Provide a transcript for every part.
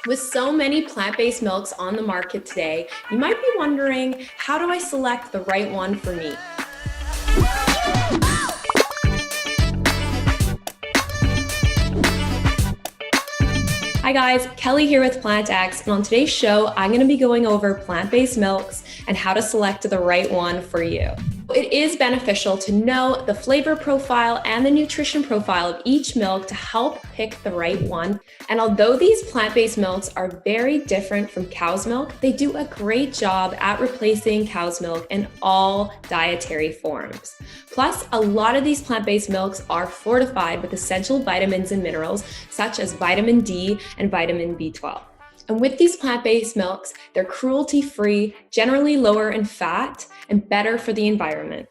With so many plant-based milks on the market today, you might be wondering, how do I select the right one for me? Hi guys, Kelly here with PlantX, and on today's show, I'm going to be going over plant-based milks and how to select the right one for you. It is beneficial to know the flavor profile and the nutrition profile of each milk to help pick the right one. And although these plant-based milks are very different from cow's milk, they do a great job at replacing cow's milk in all dietary forms. Plus, a lot of these plant-based milks are fortified with essential vitamins and minerals such as vitamin D and vitamin B12. And with these plant-based milks, they're cruelty-free, generally lower in fat, and better for the environment.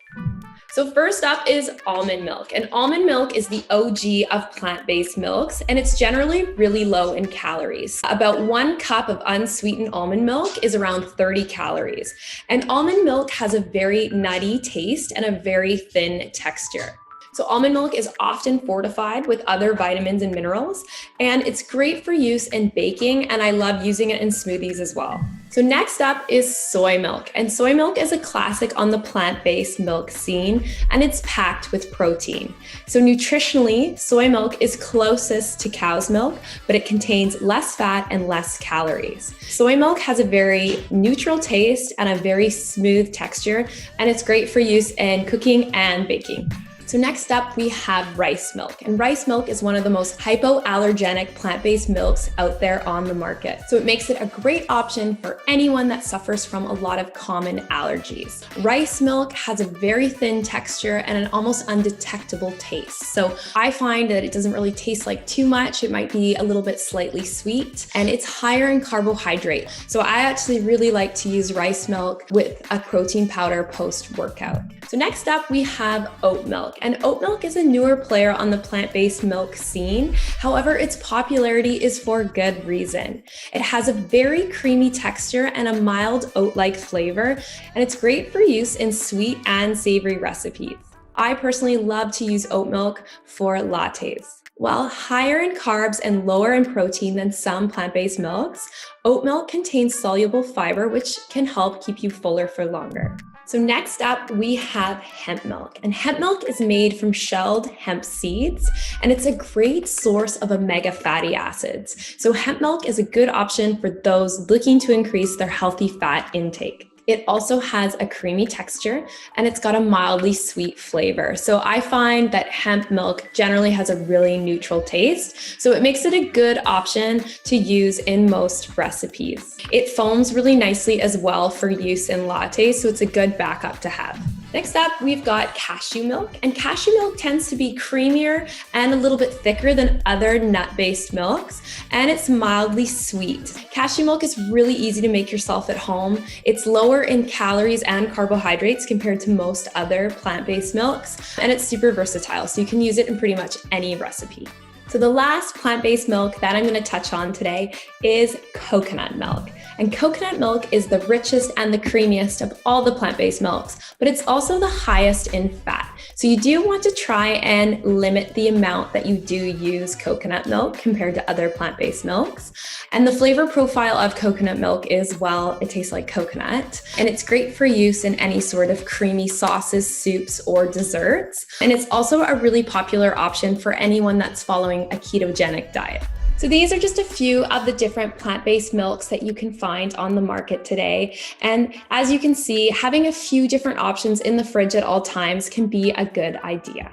So first up is almond milk. And almond milk is the OG of plant-based milks, and it's generally really low in calories. About 1 cup of unsweetened almond milk is around 30 calories. And almond milk has a very nutty taste and a very thin texture. So almond milk is often fortified with other vitamins and minerals, and it's great for use in baking, and I love using it in smoothies as well. So next up is soy milk, and soy milk is a classic on the plant-based milk scene, and it's packed with protein. So nutritionally, soy milk is closest to cow's milk, but it contains less fat and less calories. Soy milk has a very neutral taste and a very smooth texture, and it's great for use in cooking and baking. So next up, we have rice milk. And rice milk is one of the most hypoallergenic plant-based milks out there on the market. So it makes it a great option for anyone that suffers from a lot of common allergies. Rice milk has a very thin texture and an almost undetectable taste. So I find that it doesn't really taste like too much. It might be a little bit slightly sweet, and it's higher in carbohydrate. So I actually really like to use rice milk with a protein powder post-workout. So next up, we have oat milk. And oat milk is a newer player on the plant-based milk scene. However, its popularity is for good reason. It has a very creamy texture and a mild oat-like flavor, and it's great for use in sweet and savory recipes. I personally love to use oat milk for lattes. While higher in carbs and lower in protein than some plant-based milks, oat milk contains soluble fiber, which can help keep you fuller for longer. So next up, we have hemp milk. And hemp milk is made from shelled hemp seeds, and it's a great source of omega fatty acids. So hemp milk is a good option for those looking to increase their healthy fat intake. It also has a creamy texture, and it's got a mildly sweet flavor. So I find that hemp milk generally has a really neutral taste, so it makes it a good option to use in most recipes. It foams really nicely as well for use in lattes, so it's a good backup to have. Next up, we've got cashew milk, and cashew milk tends to be creamier and a little bit thicker than other nut-based milks, and it's mildly sweet. Cashew milk is really easy to make yourself at home. It's lower in calories and carbohydrates compared to most other plant-based milks, and it's super versatile, so you can use it in pretty much any recipe. So the last plant-based milk that I'm going to touch on today is coconut milk. And coconut milk is the richest and the creamiest of all the plant-based milks, but it's also the highest in fat. So you do want to try and limit the amount that you do use coconut milk compared to other plant-based milks. And the flavor profile of coconut milk is, well, it tastes like coconut, and it's great for use in any sort of creamy sauces, soups, or desserts. And it's also a really popular option for anyone that's following a ketogenic diet. So these are just a few of the different plant-based milks that you can find on the market today. And as you can see, having a few different options in the fridge at all times can be a good idea.